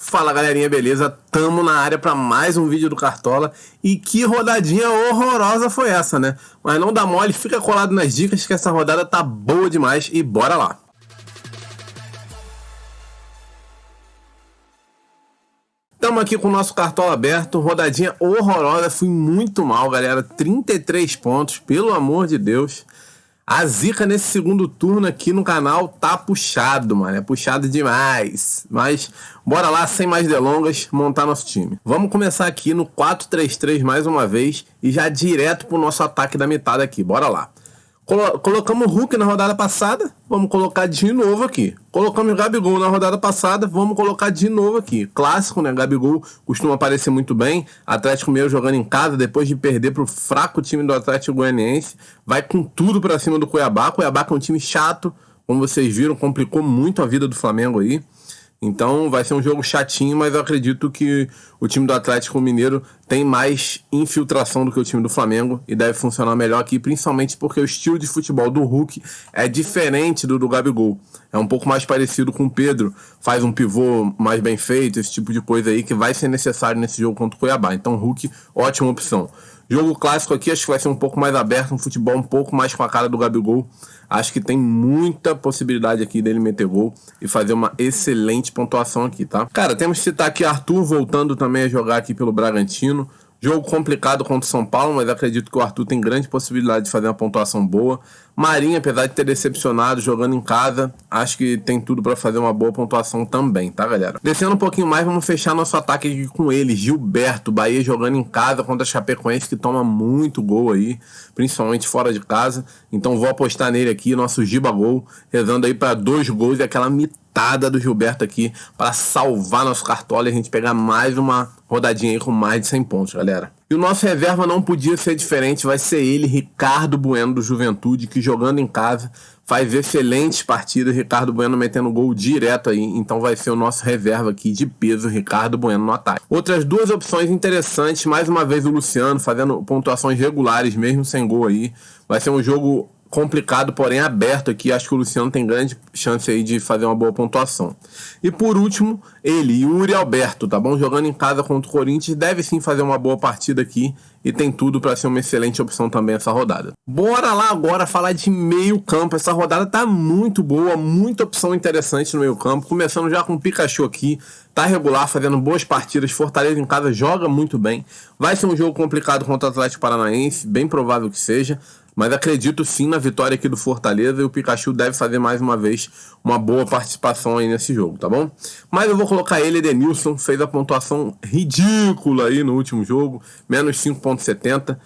Fala galerinha, beleza? Tamo na área para mais um vídeo do Cartola. E que rodadinha horrorosa foi essa, né? Mas não dá mole, fica colado nas dicas que essa rodada tá boa demais e bora lá! Estamos aqui com o nosso Cartola aberto, rodadinha horrorosa, fui muito mal, galera, 33 pontos, pelo amor de Deus. A zica nesse segundo turno aqui no canal tá puxado, mano, é puxado demais. Mas bora lá, sem mais delongas, montar nosso time. Vamos começar aqui no 4-3-3 mais uma vez e já direto pro nosso ataque da metade aqui, bora lá. Colocamos o Hulk na rodada passada, vamos colocar de novo aqui. Colocamos o Gabigol na rodada passada, vamos colocar de novo aqui. Clássico, né? Gabigol costuma aparecer muito bem. Atlético Mineiro jogando em casa, depois de perder pro fraco time do Atlético Goianiense. Vai com tudo pra cima do Cuiabá. Cuiabá que é um time chato, como vocês viram, complicou muito a vida do Flamengo aí. Então vai ser um jogo chatinho, mas eu acredito que o time do Atlético Mineiro tem mais infiltração do que o time do Flamengo e deve funcionar melhor aqui, principalmente porque o estilo de futebol do Hulk é diferente do Gabigol. É um pouco mais parecido com o Pedro, faz um pivô mais bem feito, esse tipo de coisa aí que vai ser necessário nesse jogo contra o Cuiabá. Então Hulk, ótima opção. Jogo clássico aqui, acho que vai ser um pouco mais aberto, um futebol um pouco mais com a cara do Gabigol. Acho que tem muita possibilidade aqui dele meter gol e fazer uma excelente pontuação aqui, tá? Cara, temos que citar aqui Arthur voltando também a jogar aqui pelo Bragantino. Jogo complicado contra o São Paulo, mas acredito que o Arthur tem grande possibilidade de fazer uma pontuação boa. Marinho, apesar de ter decepcionado jogando em casa, acho que tem tudo para fazer uma boa pontuação também, tá, galera? Descendo um pouquinho mais, vamos fechar nosso ataque aqui com ele, Gilberto, Bahia jogando em casa contra a Chapecoense, que toma muito gol aí, principalmente fora de casa. Então vou apostar nele aqui, nosso Gibagol, rezando aí para 2 gols e aquela mitada do Gilberto aqui para salvar nosso Cartola e a gente pegar mais uma rodadinha aí com mais de 100 pontos, galera. E o nosso reserva não podia ser diferente, vai ser ele, Ricardo Bueno do Juventude, que jogando em casa faz excelentes partidas, Ricardo Bueno metendo gol direto aí, então vai ser o nosso reserva aqui de peso, Ricardo Bueno no ataque. Outras duas opções interessantes, mais uma vez o Luciano fazendo pontuações regulares mesmo sem gol aí, vai ser um jogo complicado, porém aberto aqui, acho que o Luciano tem grande chance aí de fazer uma boa pontuação. E por último, ele, Yuri Alberto, tá bom? Jogando em casa contra o Corinthians, deve sim fazer uma boa partida aqui e tem tudo para ser uma excelente opção também essa rodada. Bora lá agora falar de meio campo, essa rodada tá muito boa, muita opção interessante no meio campo, começando já com o Pikachu aqui, tá regular, fazendo boas partidas, Fortaleza em casa joga muito bem, vai ser um jogo complicado contra o Atlético Paranaense, bem provável que seja, mas acredito sim na vitória aqui do Fortaleza e o Pikachu deve fazer mais uma vez uma boa participação aí nesse jogo, tá bom? Mas eu vou colocar ele, Edenilson, fez a pontuação ridícula aí no último jogo, menos 5,70.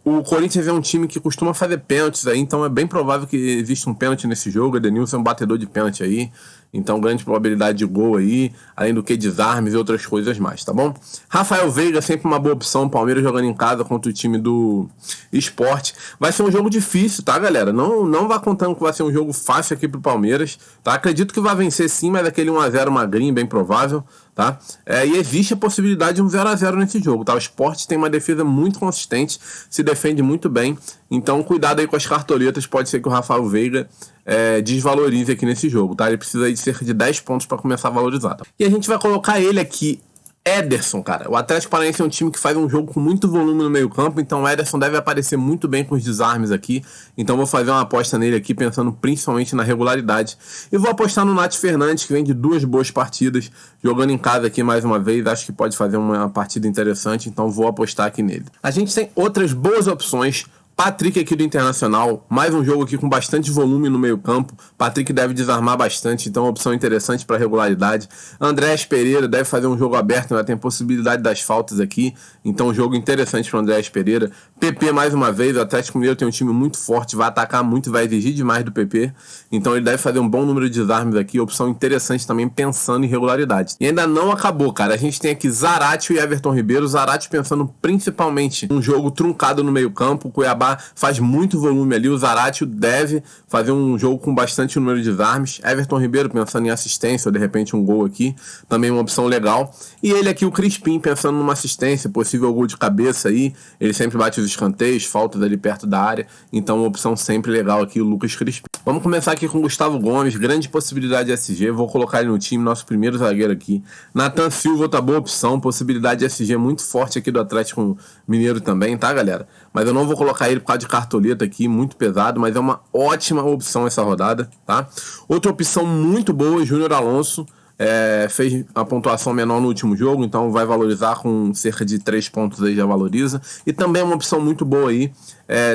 O Corinthians é um time que costuma fazer pênaltis aí, então é bem provável que exista um pênalti nesse jogo. Edenilson é um batedor de pênalti aí, então grande probabilidade de gol aí, além do que desarmes e outras coisas mais, tá bom? Rafael Veiga, sempre uma boa opção, Palmeiras jogando em casa contra o time do Sport. Vai ser um jogo difícil, tá, galera? Não vá contando que vai ser um jogo fácil aqui pro Palmeiras, tá? Acredito que vai vencer sim, mas aquele 1-0 magrinho, bem provável, tá? E existe a possibilidade de um 0-0 nesse jogo, tá? O Sport tem uma defesa muito consistente, se defende muito bem, então cuidado aí com as cartoletas, pode ser que o Rafael Veiga desvalorize aqui nesse jogo, tá? Ele precisa de cerca de 10 pontos para começar a valorizar, tá? E a gente vai colocar ele aqui, Ederson, cara. O Atlético Paranaense é um time que faz um jogo com muito volume no meio campo, então o Ederson deve aparecer muito bem com os desarmes aqui, então vou fazer uma aposta nele aqui, pensando principalmente na regularidade. E vou apostar no Nath Fernandes, que vem de 2 boas partidas, jogando em casa aqui mais uma vez, acho que pode fazer uma partida interessante, então vou apostar aqui nele. A gente tem outras boas opções. Patrick aqui do Internacional, mais um jogo aqui com bastante volume no meio campo, Patrick deve desarmar bastante, então opção interessante para regularidade. Andrés Pereira deve fazer um jogo aberto, né? Tem possibilidade das faltas aqui, então um jogo interessante para Andrés Pereira. PP mais uma vez, o Atlético Mineiro tem um time muito forte, vai atacar muito, vai exigir demais do PP, então ele deve fazer um bom número de desarmes aqui, opção interessante também pensando em regularidade. E ainda não acabou, cara, a gente tem aqui Zaratio e Everton Ribeiro, Zaratio pensando principalmente um jogo truncado no meio campo, Cuiabá faz muito volume ali, o Zaratio deve fazer um jogo com bastante número de desarmes. Everton Ribeiro pensando em assistência ou de repente um gol aqui, também uma opção legal. E ele aqui, o Crispim, pensando numa assistência, possível gol de cabeça aí, ele sempre bate os escanteios, faltas ali perto da área, então uma opção sempre legal aqui, o Lucas Crispim. Vamos começar aqui com Gustavo Gomes, grande possibilidade de SG, vou colocar ele no time, nosso primeiro zagueiro aqui. Nathan Silva, outra boa opção, possibilidade de SG muito forte aqui do Atlético Mineiro também, tá, galera? Mas eu não vou colocar ele por causa de cartoleta aqui, muito pesado, mas é uma ótima opção essa rodada, tá? Outra opção muito boa, Júnior Alonso. Fez a pontuação menor no último jogo, então vai valorizar com cerca de 3 pontos aí, já valoriza. E também é uma opção muito boa aí,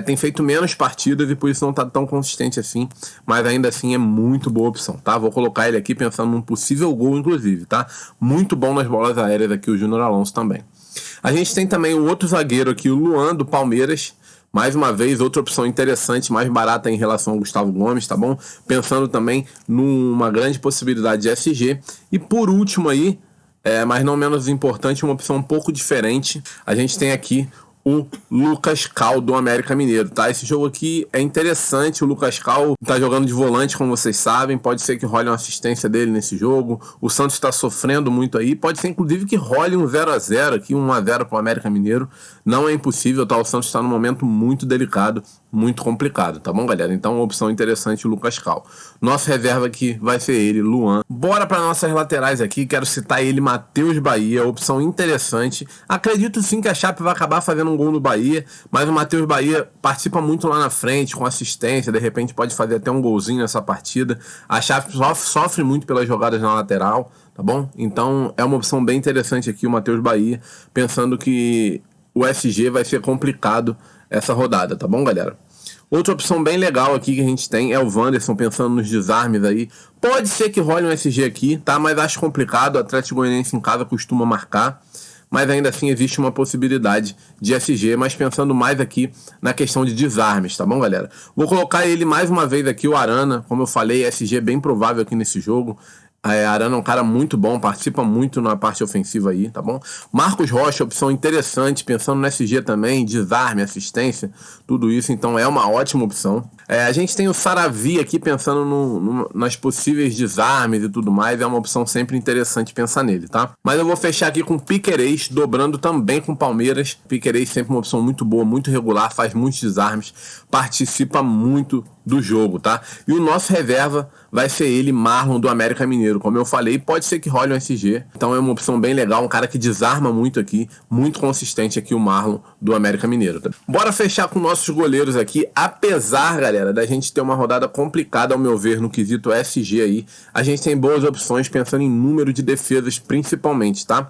tem feito menos partidas e por isso não está tão consistente assim, mas ainda assim é muito boa opção, tá? Vou colocar ele aqui pensando num possível gol, inclusive, tá? Muito bom nas bolas aéreas aqui o Júnior Alonso também. A gente tem também o outro zagueiro aqui, o Luan, do Palmeiras. Mais uma vez, outra opção interessante, mais barata em relação ao Gustavo Gomes, tá bom? Pensando também numa grande possibilidade de SG. E por último aí, mas não menos importante, uma opção um pouco diferente. A gente tem aqui o Lucas Cal do América Mineiro, tá? Esse jogo aqui é interessante, o Lucas Cal tá jogando de volante, como vocês sabem, pode ser que role uma assistência dele nesse jogo, o Santos está sofrendo muito aí, pode ser inclusive que role um 0-0 aqui, 1-0 pro América Mineiro, não é impossível, tá? O Santos está num momento muito delicado, muito complicado, tá bom, galera? Então, uma opção interessante, o Lucas Cal. Nossa reserva aqui vai ser ele, Luan. Bora para nossas laterais aqui, quero citar ele, Matheus Bahia, opção interessante. Acredito sim que a Chape vai acabar fazendo um gol no Bahia, mas o Matheus Bahia participa muito lá na frente, com assistência, de repente pode fazer até um golzinho nessa partida. A Chape sofre muito pelas jogadas na lateral, tá bom? Então, é uma opção bem interessante aqui, o Matheus Bahia, pensando que o SG vai ser complicado essa rodada, tá bom, galera? Outra opção bem legal aqui que a gente tem é o Wanderson, pensando nos desarmes aí. Pode ser que role um SG aqui, tá? Mas acho complicado, o Atlético Goianiense em casa costuma marcar. Mas ainda assim existe uma possibilidade de SG, mas pensando mais aqui na questão de desarmes, tá bom, galera? Vou colocar ele mais uma vez aqui, o Arana, como eu falei, SG bem provável aqui nesse jogo. Arana é um cara muito bom, participa muito na parte ofensiva aí, tá bom? Marcos Rocha, opção interessante, pensando no SG também, desarme, assistência, tudo isso, então é uma ótima opção. A gente tem o Saravi aqui pensando nas possíveis desarmes e tudo mais, é uma opção sempre interessante pensar nele, tá? Mas eu vou fechar aqui com Piquerez, dobrando também com Palmeiras. Piquerez sempre uma opção muito boa, muito regular, faz muitos desarmes, participa muito do jogo, tá? E o nosso reserva vai ser ele, Marlon, do América Mineiro. Como eu falei, pode ser que role um SG. Então é uma opção bem legal, um cara que desarma muito aqui, muito consistente aqui o Marlon, do América Mineiro. Tá? Bora fechar com nossos goleiros aqui. Apesar, galera, da gente ter uma rodada complicada, ao meu ver, no quesito SG aí, a gente tem boas opções pensando em número de defesas, principalmente, tá?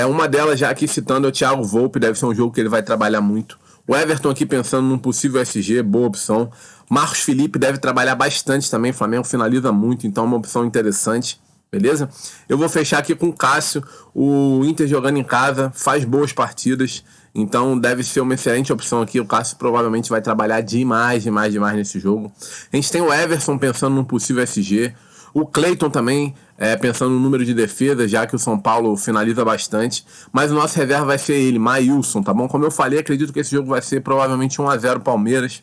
Uma delas, já aqui citando, é o Thiago Volpe, deve ser um jogo que ele vai trabalhar muito. O Everton aqui pensando num possível SG, boa opção. Marcos Felipe deve trabalhar bastante também, o Flamengo finaliza muito, então é uma opção interessante, beleza? Eu vou fechar aqui com o Cássio, o Inter jogando em casa, faz boas partidas, então deve ser uma excelente opção aqui, o Cássio provavelmente vai trabalhar demais nesse jogo. A gente tem o Everson pensando num possível SG, o Cleiton também, pensando no número de defesas, já que o São Paulo finaliza bastante. Mas o nosso reserva vai ser ele, Maílson, tá bom? Como eu falei, acredito que esse jogo vai ser provavelmente 1-0 Palmeiras.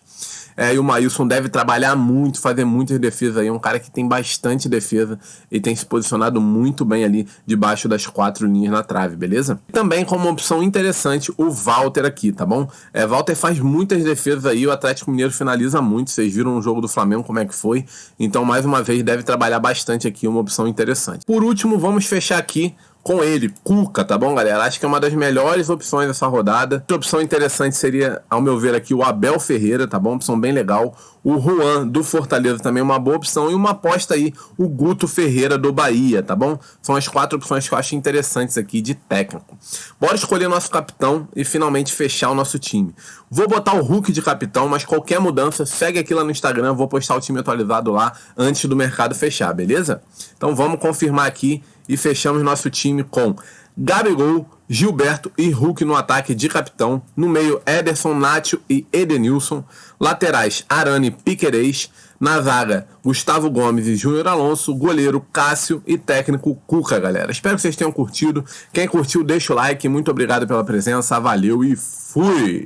E o Maílson deve trabalhar muito, fazer muitas defesas aí. É um cara que tem bastante defesa e tem se posicionado muito bem ali debaixo das 4 linhas na trave, beleza? Também como opção interessante, o Walter aqui, tá bom? Walter faz muitas defesas aí, o Atlético Mineiro finaliza muito. Vocês viram no jogo do Flamengo como é que foi. Então, mais uma vez, deve trabalhar bastante aqui, uma opção interessante. Por último, vamos fechar aqui com ele, Cuca, tá bom, galera? Acho que é uma das melhores opções dessa rodada. Outra opção interessante seria, ao meu ver aqui, o Abel Ferreira, tá bom? Opção bem legal. O Juan, do Fortaleza, também uma boa opção. E uma aposta aí, o Guto Ferreira, do Bahia, tá bom? São as 4 opções que eu acho interessantes aqui de técnico. Bora escolher nosso capitão e finalmente fechar o nosso time. Vou botar o Hulk de capitão, mas qualquer mudança, segue aqui lá no Instagram. Vou postar o time atualizado lá antes do mercado fechar, beleza? Então vamos confirmar aqui e fechamos nosso time com Gabigol, Gilberto e Hulk no ataque de capitão. No meio, Ederson, Nacho e Edenilson. Laterais, Arana e Piquerez. Na zaga, Gustavo Gomes e Júnior Alonso. Goleiro, Cássio e técnico, Cuca, galera. Espero que vocês tenham curtido. Quem curtiu, deixa o like. Muito obrigado pela presença. Valeu e fui!